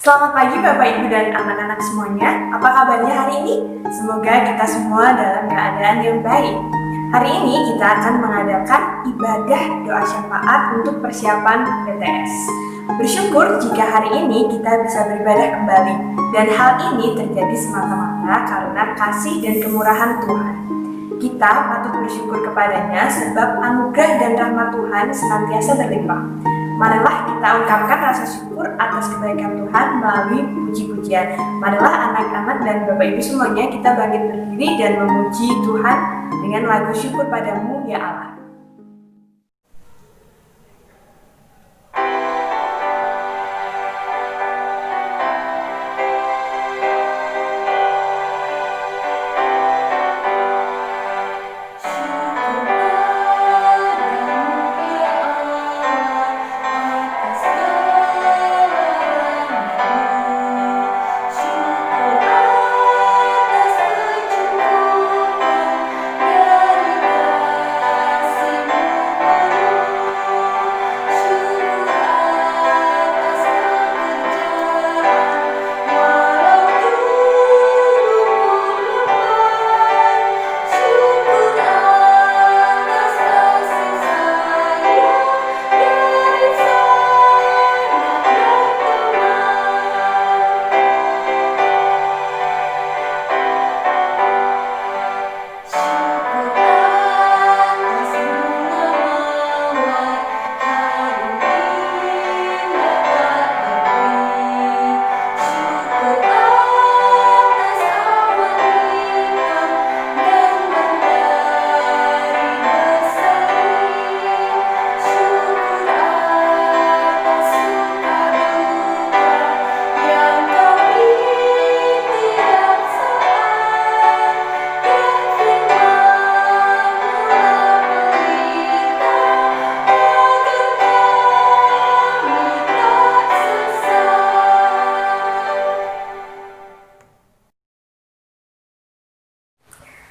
Selamat pagi Bapak Ibu dan anak-anak semuanya. Apa kabarnya hari ini? Semoga kita semua dalam keadaan yang baik. Hari ini kita akan mengadakan ibadah doa syafaat untuk persiapan PTS. Bersyukur jika hari ini kita bisa beribadah kembali, dan hal ini terjadi semata-mata karena kasih dan kemurahan Tuhan. Kita patut bersyukur kepadanya sebab anugerah dan rahmat Tuhan senantiasa berlimpah. Marilah kita ungkapkan rasa syukur atas kebaikan Tuhan melalui puji-pujian. Marilah anak-anak dan Bapak Ibu semuanya kita bangkit berdiri dan memuji Tuhan dengan lagu syukur padamu ya Allah.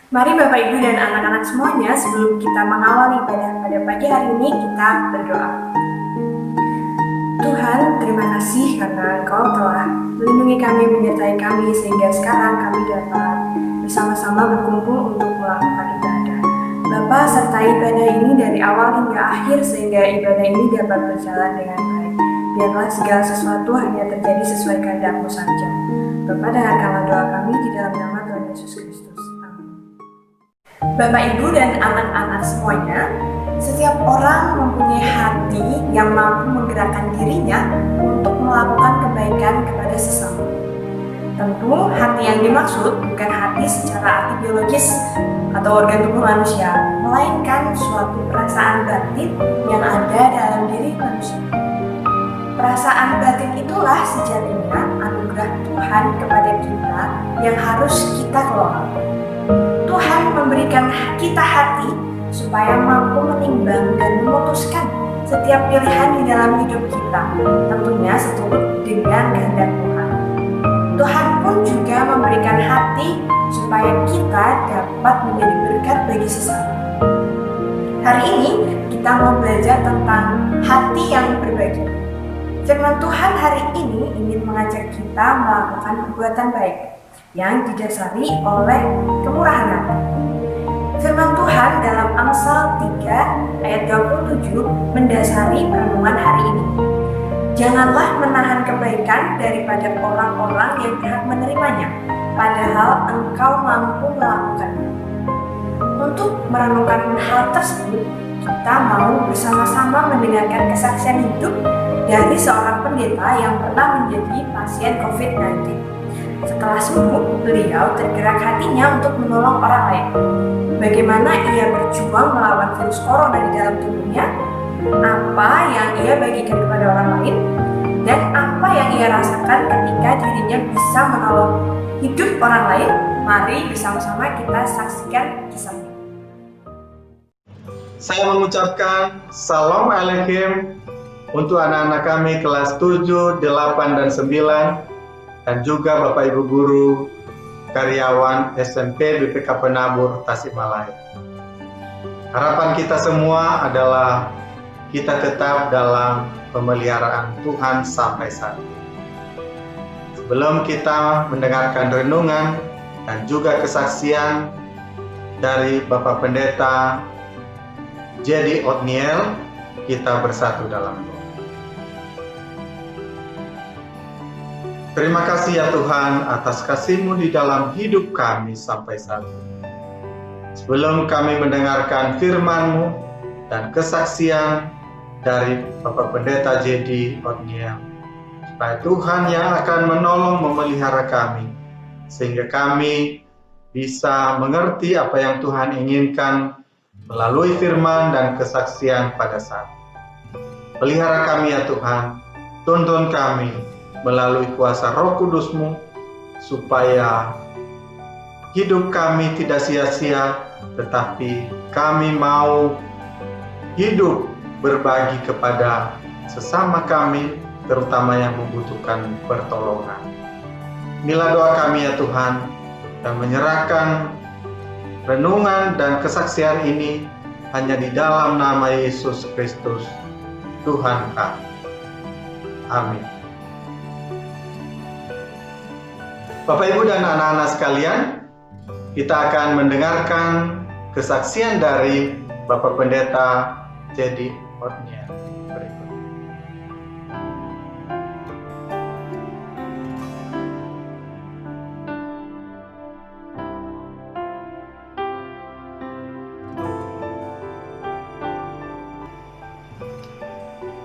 Mari Bapak Ibu dan anak-anak semuanya, sebelum kita mengawali ibadah pada pagi hari ini, kita berdoa. Tuhan, terima kasih karena Engkau telah melindungi kami, menyertai kami, sehingga sekarang kami dapat bersama-sama berkumpul untuk melakukan ibadah. Bapa, sertai ibadah ini dari awal hingga akhir, sehingga ibadah ini dapat berjalan dengan baik. Biarlah segala sesuatu hanya terjadi sesuai kehendak-Mu saja. Bapa, dengarkanlah doa kami di dalam nama Tuhan Yesus Kristus. Bapak Ibu dan anak-anak semuanya, setiap orang mempunyai hati yang mampu menggerakkan dirinya untuk melakukan kebaikan kepada sesama. Tentu hati yang dimaksud bukan hati secara arti biologis atau organ tubuh manusia, melainkan suatu perasaan batin yang ada dalam diri manusia. Perasaan batin itulah sejatinya anugerah Tuhan kepada kita yang harus kita kelola. Tuhan memberikan kita hati supaya mampu menimbang dan memutuskan setiap pilihan di dalam hidup kita, tentunya seturut dengan kehendak Tuhan. Tuhan pun juga memberikan hati supaya kita dapat menjadi berkat bagi sesama. Hari ini kita mau belajar tentang hati yang berbagi. Firman Tuhan hari ini ingin mengajak kita melakukan perbuatan baik yang didasari oleh kemurahan hati. Firman Tuhan dalam Amsal 3 ayat 27 mendasari perenungan hari ini. Janganlah menahan kebaikan daripada orang-orang yang berhak menerimanya, padahal engkau mampu melakukannya. Untuk merenungkan hal tersebut, kita mau bersama-sama mendengarkan kesaksian hidup dari seorang pendeta yang pernah menjadi pasien COVID-19. Setelah sembuh, beliau tergerak hatinya untuk menolong orang lain. Bagaimana ia berjuang melawan virus corona di dalam tubuhnya, apa yang ia bagikan kepada orang lain, dan apa yang ia rasakan ketika dirinya bisa menolong hidup orang lain. Mari bersama-sama kita saksikan kisahnya. Saya mengucapkan Salam Alaikum untuk anak-anak kami kelas 7, 8, dan 9, dan juga Bapak Ibu Guru, karyawan SMP BPK Penabur Tasikmalaya. Harapan kita semua adalah kita tetap dalam pemeliharaan Tuhan sampai saat ini. sebelum kita mendengarkan renungan dan juga kesaksian dari Bapak Pendeta Jadi Otniel, kita bersatu dalam doa. Terima kasih ya Tuhan atas kasih-Mu di dalam hidup kami sampai saat ini. Sebelum kami mendengarkan firman-Mu dan kesaksian dari Bapak Pendeta Jadi Otniel, supaya Tuhan yang akan menolong memelihara kami, sehingga kami bisa mengerti apa yang Tuhan inginkan melalui firman dan kesaksian pada saat ini. Pelihara kami ya Tuhan, tuntun kami melalui kuasa Roh Kudus-Mu, supaya hidup kami tidak sia-sia, tetapi kami mau hidup berbagi kepada sesama kami, terutama yang membutuhkan pertolongan. Inilah doa kami ya Tuhan, dan menyerahkan renungan dan kesaksian ini hanya di dalam nama Yesus Kristus, Tuhan kami. Amin. Bapak, Ibu, dan anak-anak sekalian, kita akan mendengarkan kesaksian dari Bapak Pendeta Jadi Otniel berikut.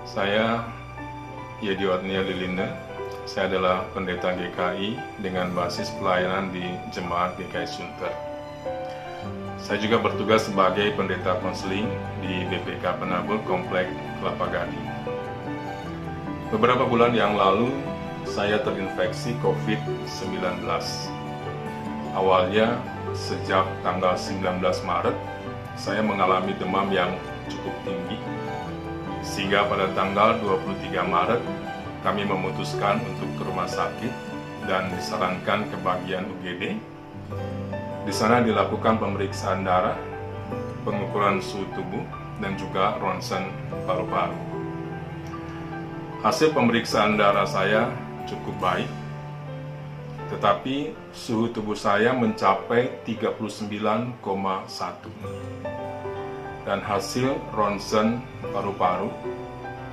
Saya Yedi Otniel Lilinda. Saya adalah pendeta GKI dengan basis pelayanan di Jemaat GKI Sunter. Saya juga bertugas sebagai pendeta konseling di BPK Penabur Komplek Kelapa Gading. Beberapa bulan yang lalu, saya terinfeksi COVID-19. Awalnya, sejak tanggal 19 Maret, saya mengalami demam yang cukup tinggi, sehingga pada tanggal 23 Maret, kami memutuskan untuk ke rumah sakit dan disarankan ke bagian UGD. Di sana dilakukan pemeriksaan darah, pengukuran suhu tubuh, dan juga ronsen paru-paru. Hasil pemeriksaan darah saya cukup baik, tetapi suhu tubuh saya mencapai 39,1. Dan hasil ronsen paru-paru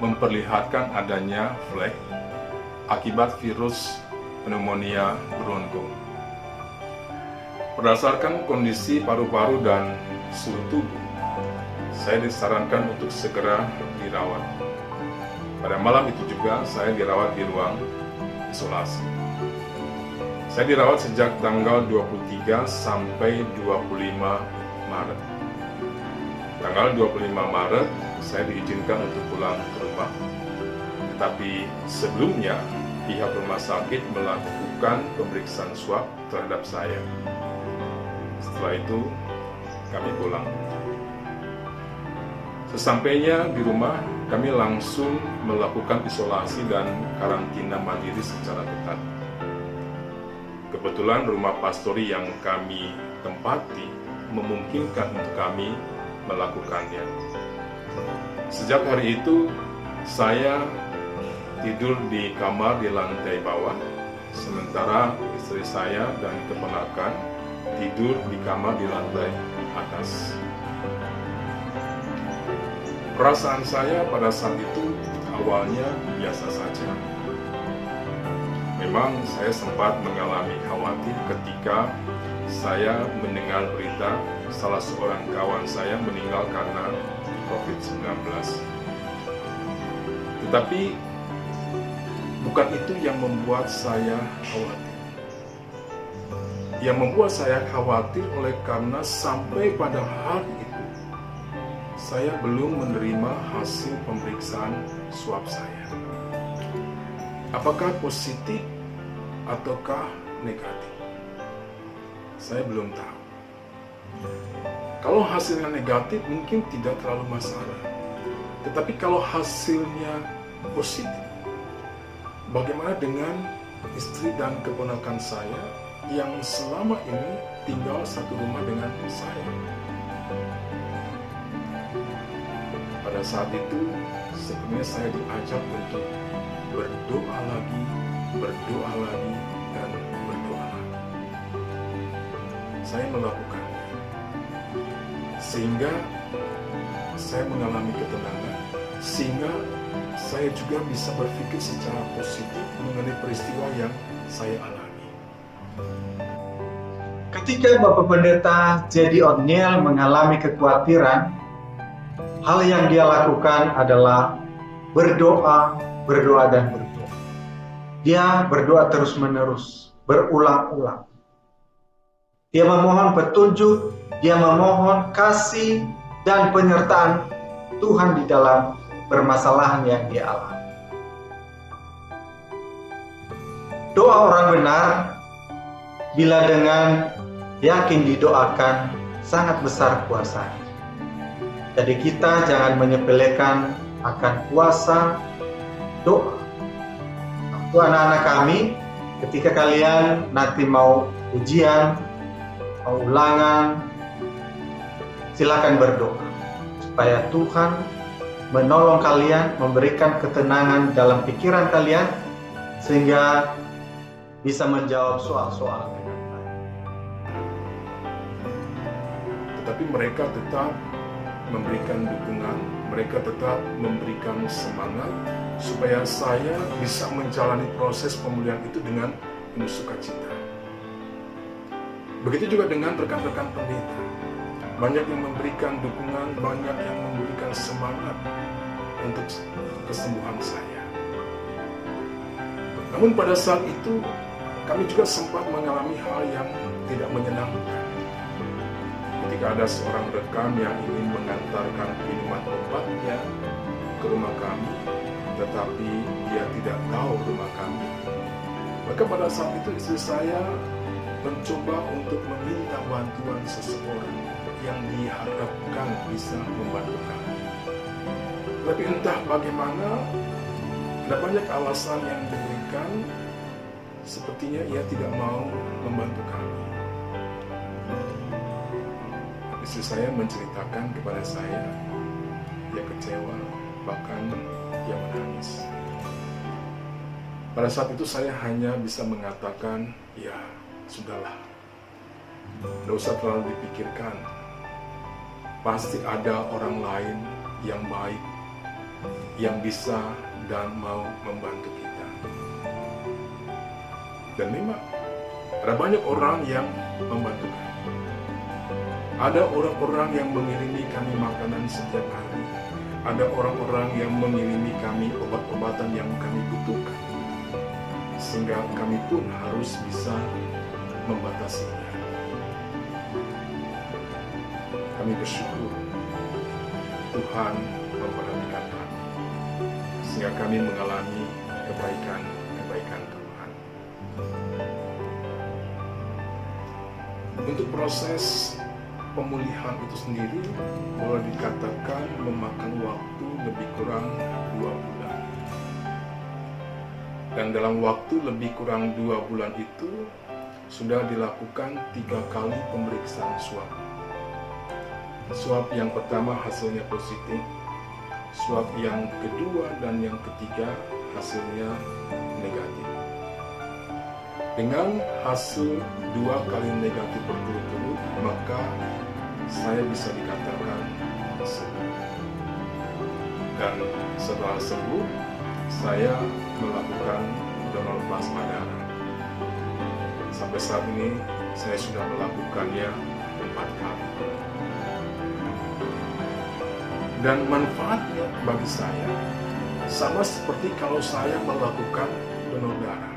memperlihatkan adanya flek akibat virus pneumonia bronko. Berdasarkan kondisi paru-paru dan suhu tubuh, saya disarankan untuk segera dirawat. Pada malam itu juga saya dirawat di ruang isolasi. Saya dirawat sejak tanggal 23 sampai 25 Maret. Tanggal 25 Maret, saya diizinkan untuk pulang ke rumah. Tetapi sebelumnya, pihak rumah sakit melakukan pemeriksaan swab terhadap saya. Setelah itu, kami pulang. Sesampainya di rumah, kami langsung melakukan isolasi dan karantina mandiri secara ketat. Kebetulan rumah pastori yang kami tempati memungkinkan untuk kami melakukannya. Sejak hari itu, saya tidur di kamar di lantai bawah, sementara istri saya dan keponakan tidur di kamar di lantai atas. Perasaan saya pada saat itu awalnya biasa saja. Memang saya sempat mengalami khawatir ketika saya mendengar berita salah seorang kawan saya meninggal karena COVID-19. Tetapi bukan itu yang membuat saya khawatir. Yang membuat saya khawatir oleh karena sampai pada hari itu saya belum menerima hasil pemeriksaan swab saya. Apakah positif ataukah negatif? Saya belum tahu. Kalau hasilnya negatif mungkin tidak terlalu masalah. Tetapi kalau hasilnya positif, bagaimana dengan istri dan keponakan saya yang selama ini tinggal satu rumah dengan saya? Pada saat itu, sebenarnya saya diajak untuk berdoa lagi berdoa lagi, dan berdoa lagi. Saya melakukannya, sehingga saya mengalami ketenangan, sehingga saya juga bisa berpikir secara positif mengenai peristiwa yang saya alami. Ketika Bapak Pendeta Jadi Otniel mengalami kekhawatiran, hal yang dia lakukan adalah berdoa, dan berdoa. Dia berdoa terus-menerus, berulang-ulang. Dia memohon petunjuk, dia memohon kasih dan penyertaan Tuhan di dalam permasalahan yang dia alami. Doa orang benar, bila dengan yakin didoakan, sangat besar kuasanya. Jadi kita jangan menyepelekan akan kuasa doa. Untuk anak-anak kami, ketika kalian nanti mau ujian, mau ulangan, silakan berdoa supaya Tuhan menolong kalian, memberikan ketenangan dalam pikiran kalian, sehingga bisa menjawab soal-soal dengan baik. Tetapi mereka tetap memberikan dukungan, mereka tetap memberikan semangat supaya saya bisa menjalani proses pemulihan itu dengan penuh sukacita. Begitu juga dengan rekan-rekan pendeta. Banyak yang memberikan dukungan, banyak yang memberikan semangat untuk kesembuhan saya. Namun pada saat itu, kami juga sempat mengalami hal yang tidak menyenangkan. Ketika ada seorang rekan yang ingin mengantarkan minuman obatnya ke rumah kami, tetapi dia tidak tahu rumah kami, maka pada saat itu istri saya mencoba untuk meminta bantuan seseorang yang diharapkan bisa membantu kami. Tapi entah bagaimana, ada banyak alasan yang diberikan, sepertinya ia tidak mau membantu kami. Istri saya menceritakan kepada saya, dia kecewa, bahkan dia menangis. Pada saat itu saya hanya bisa mengatakan, ya sudahlah, tidak usah terlalu dipikirkan. Pasti ada orang lain yang baik, yang bisa dan mau membantu kita. Dan memang ada banyak orang yang membantu kami. Ada orang-orang yang mengiringi kami makanan setiap hari. Ada orang-orang yang mengiringi kami obat-obatan yang kami butuhkan. Sehingga kami pun harus bisa membatasinya. Kami bersyukur Tuhan memperhatikan kami, sehingga kami mengalami kebaikan Tuhan. Untuk proses pemulihan itu sendiri boleh dikatakan memakan waktu lebih kurang 2 bulan. Dan dalam waktu lebih kurang 2 bulan itu sudah dilakukan 3 kali pemeriksaan swab. Swab yang pertama hasilnya positif, swab yang kedua dan yang ketiga hasilnya negatif. Dengan hasil 2 kali negatif berturut-turut, maka saya bisa dikatakan sembuh. Dan setelah sembuh, saya melakukan donor plasma darah. Sampai saat ini saya sudah melakukannya 4 kali. Dan manfaatnya bagi saya sama seperti kalau saya melakukan donor darah.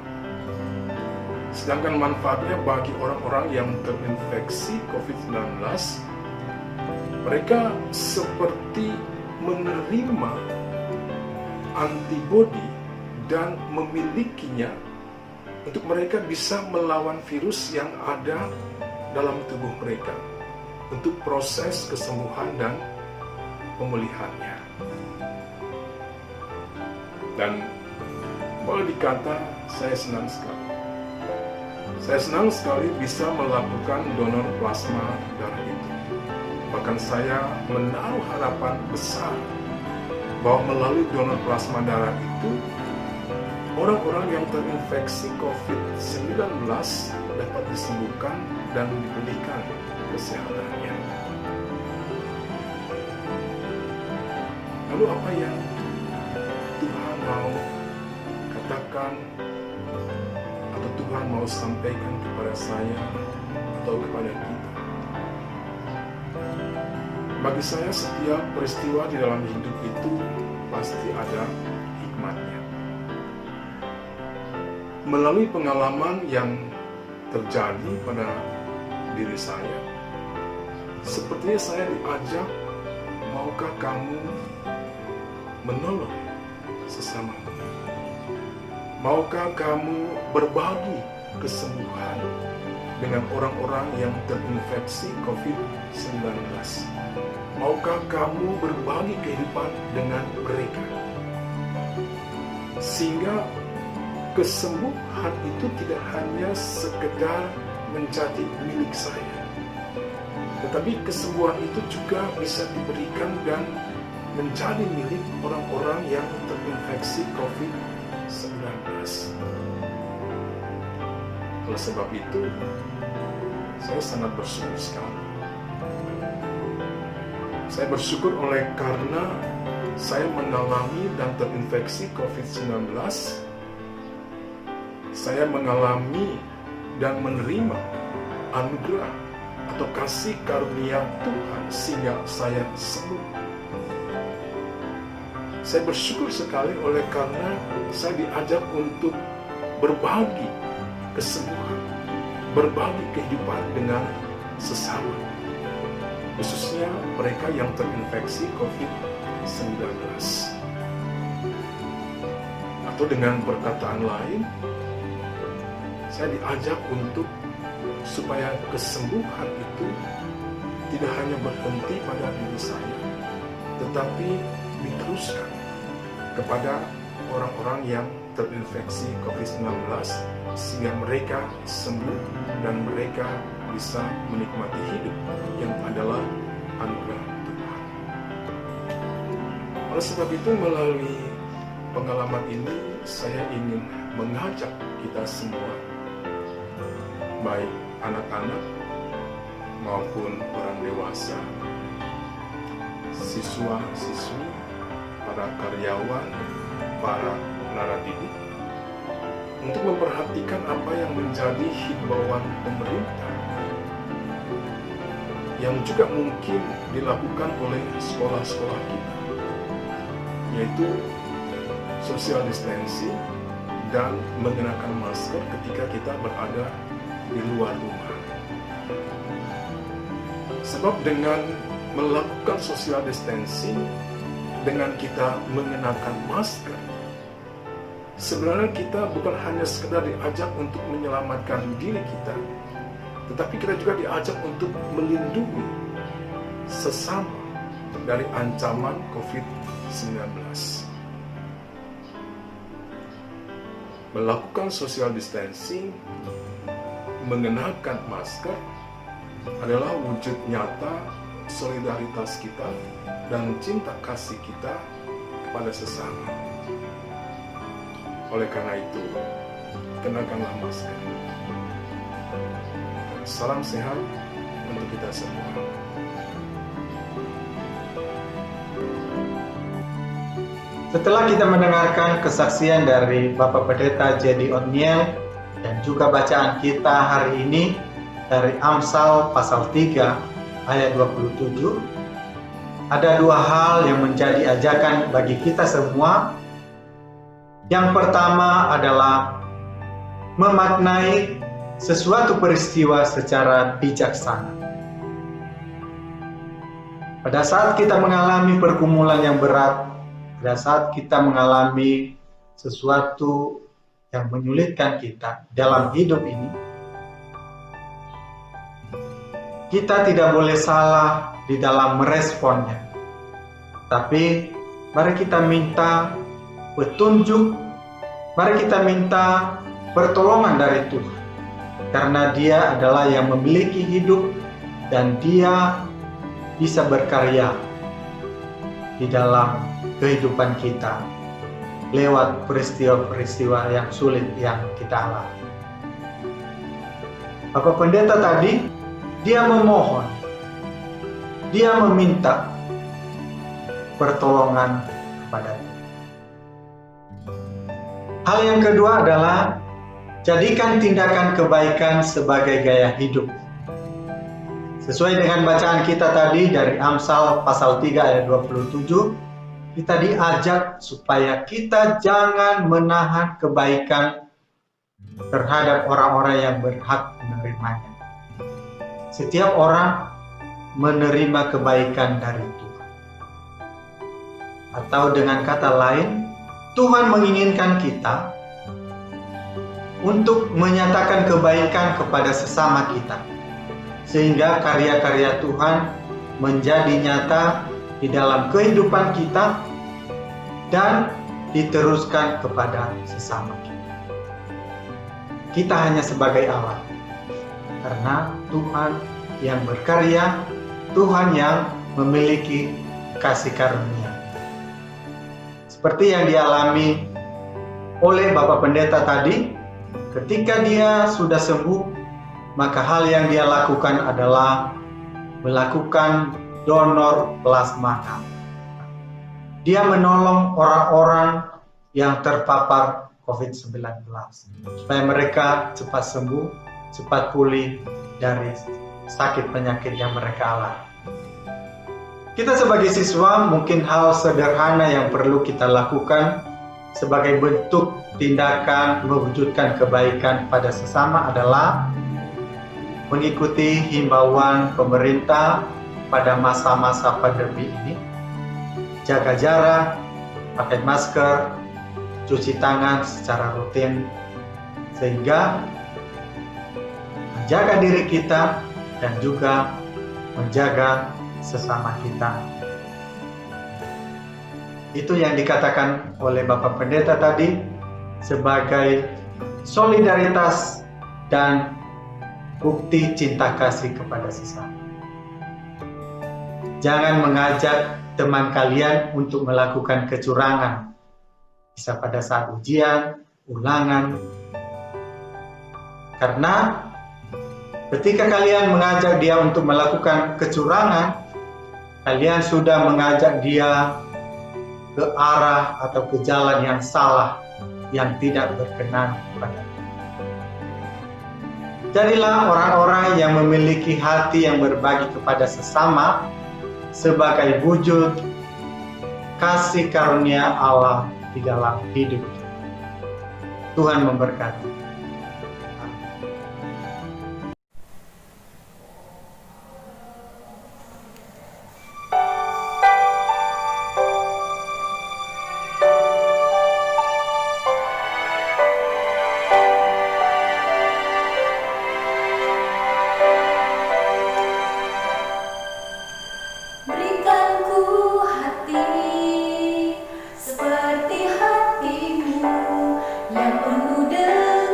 Sedangkan manfaatnya bagi orang-orang yang terinfeksi COVID-19, mereka seperti menerima antibodi dan memilikinya untuk mereka bisa melawan virus yang ada dalam tubuh mereka untuk proses kesembuhan dan pemulihannya. Dan boleh dikata saya senang sekali. Saya senang sekali bisa melakukan donor plasma darah itu. Bahkan saya menaruh harapan besar bahwa melalui donor plasma darah itu orang-orang yang terinfeksi COVID-19 dapat disembuhkan dan dipulihkan kesehatannya. Lalu apa yang Tuhan mau katakan atau Tuhan mau sampaikan kepada saya atau kepada kita? Bagi saya, setiap peristiwa di dalam hidup itu pasti ada hikmatnya. Melalui pengalaman yang terjadi pada diri saya, sepertinya saya diajak, maukah kamu menolong sesamamu? Maukah kamu berbagi kesembuhan dengan orang-orang yang terinfeksi COVID-19? Maukah kamu berbagi kehidupan dengan mereka? Sehingga kesembuhan itu tidak hanya sekedar menjadi milik saya, tetapi kesembuhan itu juga bisa diberikan dan menjadi milik orang-orang yang terinfeksi COVID-19. Oleh sebab itu, saya sangat bersyukur sekali. Saya bersyukur karena saya mengalami dan terinfeksi COVID-19. Saya mengalami dan menerima anugerah atau kasih karunia Tuhan sehingga saya sembuh. Saya bersyukur sekali karena saya diajak untuk berbagi kesembuhan, berbagi kehidupan dengan sesama, khususnya mereka yang terinfeksi COVID-19. Atau dengan perkataan lain, saya diajak untuk supaya kesembuhan itu tidak hanya berhenti pada diri saya, tetapi diteruskan kepada orang-orang yang terinfeksi COVID-19 sehingga mereka sembuh dan mereka bisa menikmati hidup yang adalah anugerah Tuhan. Oleh sebab itu, melalui pengalaman ini saya ingin mengajak kita semua, baik anak-anak maupun orang dewasa, siswa-siswi, para karyawan, para penara didik, untuk memperhatikan apa yang menjadi himbauan pemerintah yang juga mungkin dilakukan oleh sekolah-sekolah kita, yaitu social distancing dan mengenakan masker ketika kita berada di luar rumah. Sebab dengan melakukan social distancing, dengan kita mengenakan masker, sebenarnya kita bukan hanya sekedar diajak untuk menyelamatkan diri kita, tetapi kita juga diajak untuk melindungi sesama dari ancaman COVID-19. Melakukan social distancing, mengenakan masker adalah wujud nyata solidaritas kita dan cinta kasih kita kepada sesama. Oleh karena itu, kenakanlah masker. Salam sehat untuk kita semua. Setelah kita mendengarkan kesaksian dari Bapak Pendeta Jedi Otniel dan juga bacaan kita hari ini dari Amsal pasal 3 ayat 27, ada dua hal yang menjadi ajakan bagi kita semua. Yang pertama adalah memaknai sesuatu peristiwa secara bijaksana. Pada saat kita mengalami pergumulan yang berat, pada saat kita mengalami sesuatu yang menyulitkan kita dalam hidup ini, kita tidak boleh salah di dalam meresponnya. Tapi mari kita minta petunjuk, mari kita minta pertolongan dari Tuhan. Karena Dia adalah yang memiliki hidup dan Dia bisa berkarya di dalam kehidupan kita, lewat peristiwa-peristiwa yang sulit yang kita alami. Bapak Pendeta tadi, dia memohon, dia meminta pertolongan kepada Tuhan. Hal yang kedua adalah jadikan tindakan kebaikan sebagai gaya hidup. Sesuai dengan bacaan kita tadi dari Amsal pasal 3 ayat 27, kita diajak supaya kita jangan menahan kebaikan terhadap orang-orang yang berhak menerimanya. Setiap orang menerima kebaikan dari Tuhan. Atau dengan kata lain, Tuhan menginginkan kita untuk menyatakan kebaikan kepada sesama kita, sehingga karya-karya Tuhan menjadi nyata di dalam kehidupan kita dan diteruskan kepada sesama kita. Kita hanya sebagai alat, karena Tuhan yang berkarya, Tuhan yang memiliki kasih karunia. Seperti yang dialami oleh Bapak Pendeta tadi, ketika dia sudah sembuh, maka hal yang dia lakukan adalah melakukan donor plasma. Dia menolong orang-orang yang terpapar COVID-19 supaya mereka cepat sembuh, cepat pulih dari sakit penyakit yang mereka alami. Kita sebagai siswa mungkin hal sederhana yang perlu kita lakukan sebagai bentuk tindakan mewujudkan kebaikan pada sesama adalah mengikuti himbauan pemerintah pada masa-masa pandemi ini. Jaga jarak, pakai masker, cuci tangan secara rutin, sehingga menjaga diri kita dan juga menjaga sesama kita. Itu yang dikatakan oleh Bapak Pendeta tadi sebagai solidaritas dan bukti cinta kasih kepada sesama. Jangan mengajak teman kalian untuk melakukan kecurangan, bisa pada saat ujian, ulangan. Karena ketika kalian mengajak dia untuk melakukan kecurangan, kalian sudah mengajak dia ke arah atau ke jalan yang salah, yang tidak berkenan kepada Tuhan. Jadilah orang-orang yang memiliki hati yang berbagi kepada sesama sebagai wujud kasih karunia Allah di dalam hidup kita. Tuhan memberkati. Seperti hatimu yang penuh dengan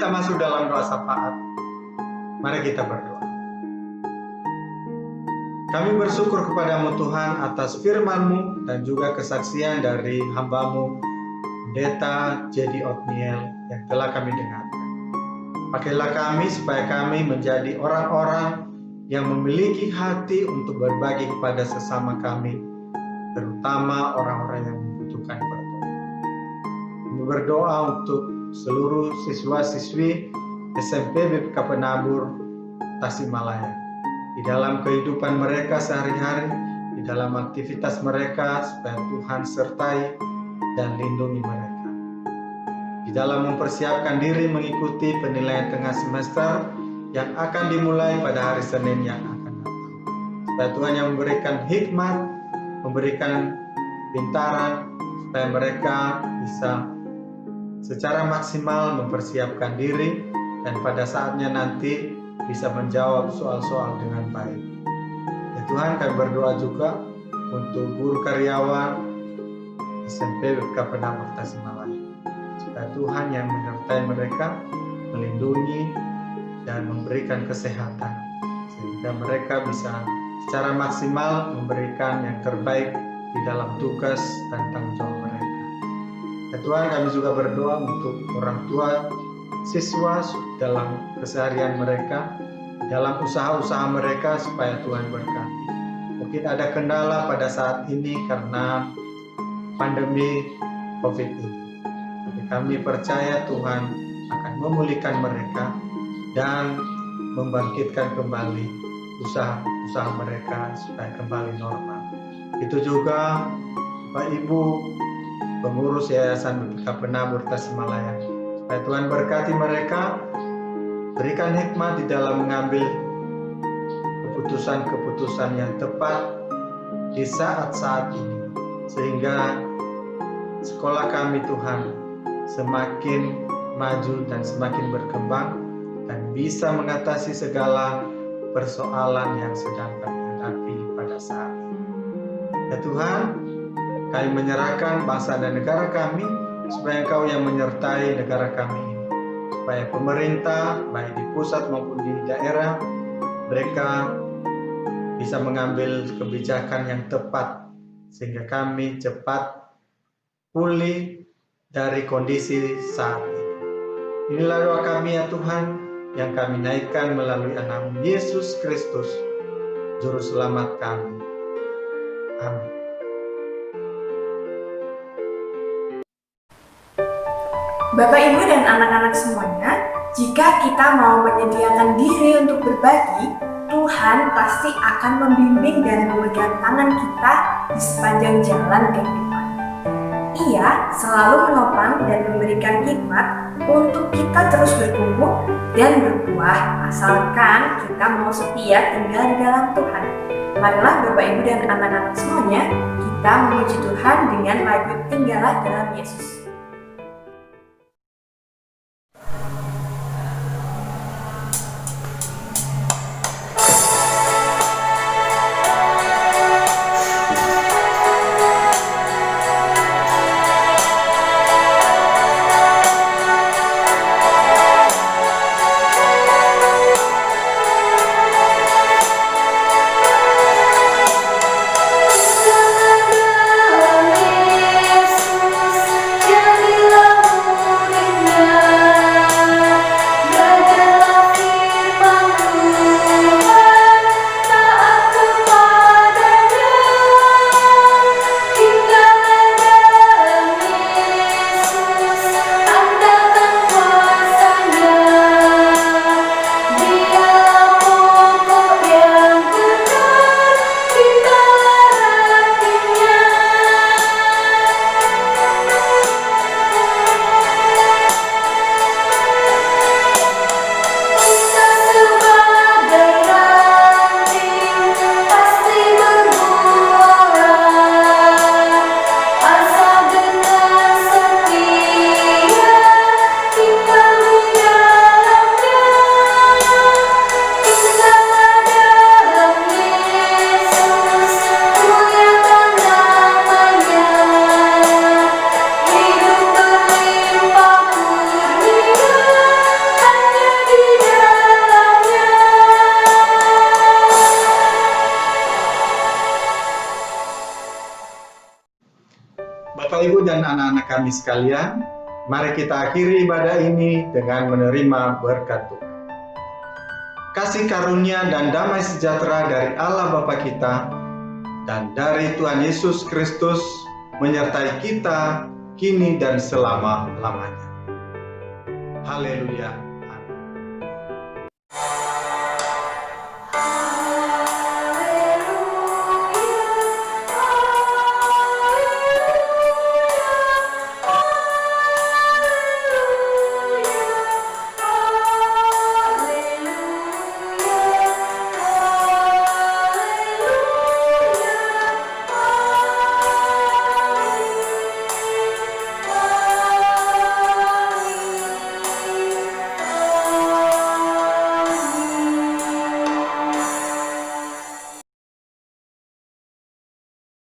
kita masuk dalam doa syafaat, mari kita berdoa. Kami bersyukur kepadamu Tuhan atas firman-Mu dan juga kesaksian dari hamba-Mu, Pendeta Jadi Otniel yang telah kami dengarkan. Pakailah kami supaya kami menjadi orang-orang yang memiliki hati untuk berbagi kepada sesama kami, terutama orang-orang yang membutuhkan pertolongan. Kami berdoa untuk seluruh siswa-siswi SMP BPK Penabur Tasikmalaya, di dalam kehidupan mereka sehari-hari, di dalam aktivitas mereka, supaya Tuhan sertai dan lindungi mereka. Di dalam mempersiapkan diri mengikuti penilaian tengah semester yang akan dimulai pada hari Senin yang akan datang. Supaya Tuhan yang memberikan hikmat, memberikan pintaran, supaya mereka bisa secara maksimal mempersiapkan diri dan pada saatnya nanti bisa menjawab soal-soal dengan baik. Ya Tuhan, kami berdoa juga untuk guru karyawan SMP BPK Penabur Tasikmalaya, supaya Tuhan yang menyertai mereka, melindungi dan memberikan kesehatan, sehingga mereka bisa secara maksimal memberikan yang terbaik di dalam tugas dan tanggung jawab mereka. Ya Tuhan, kami juga berdoa untuk orang tua siswa dalam keseharian mereka, dalam usaha-usaha mereka, supaya Tuhan berkati. Mungkin ada kendala pada saat ini karena pandemi COVID ini, tapi kami percaya Tuhan akan memulihkan mereka dan membangkitkan kembali usaha-usaha mereka supaya kembali normal. Itu juga Bapak Ibu pengurus Yayasan BPK Penabur Tasikmalaya, supaya Tuhan berkati mereka, berikan hikmat di dalam mengambil keputusan-keputusan yang tepat di saat-saat ini, sehingga sekolah kami Tuhan semakin maju dan semakin berkembang dan bisa mengatasi segala persoalan yang sedang kami hadapi pada saat ini. Ya Tuhan, kami menyerahkan bangsa dan negara kami, supaya Engkau yang menyertai negara kami ini, supaya pemerintah baik di pusat maupun di daerah, mereka bisa mengambil kebijakan yang tepat sehingga kami cepat pulih dari kondisi saat ini. Inilah doa kami ya Tuhan, yang kami naikkan melalui Anak Yesus Kristus, Juru Selamat kami. Amin. Bapak, Ibu, dan anak-anak semuanya, jika kita mau menyediakan diri untuk berbagi, Tuhan pasti akan membimbing dan memegang tangan kita di sepanjang jalan kehidupan. Ia selalu menopang dan memberikan hikmat untuk kita terus bertumbuh dan berbuah, asalkan kita mau setia tinggal di dalam Tuhan. Marilah Bapak, Ibu, dan anak-anak semuanya, kita memuji Tuhan dengan lagu Tinggallah Dalam Yesus. Yesus anak-anak kami sekalian, mari kita akhiri ibadah ini dengan menerima berkat Tuhan. Kasih karunia dan damai sejahtera dari Allah Bapa kita dan dari Tuhan Yesus Kristus menyertai kita kini dan selama-lamanya. Haleluya.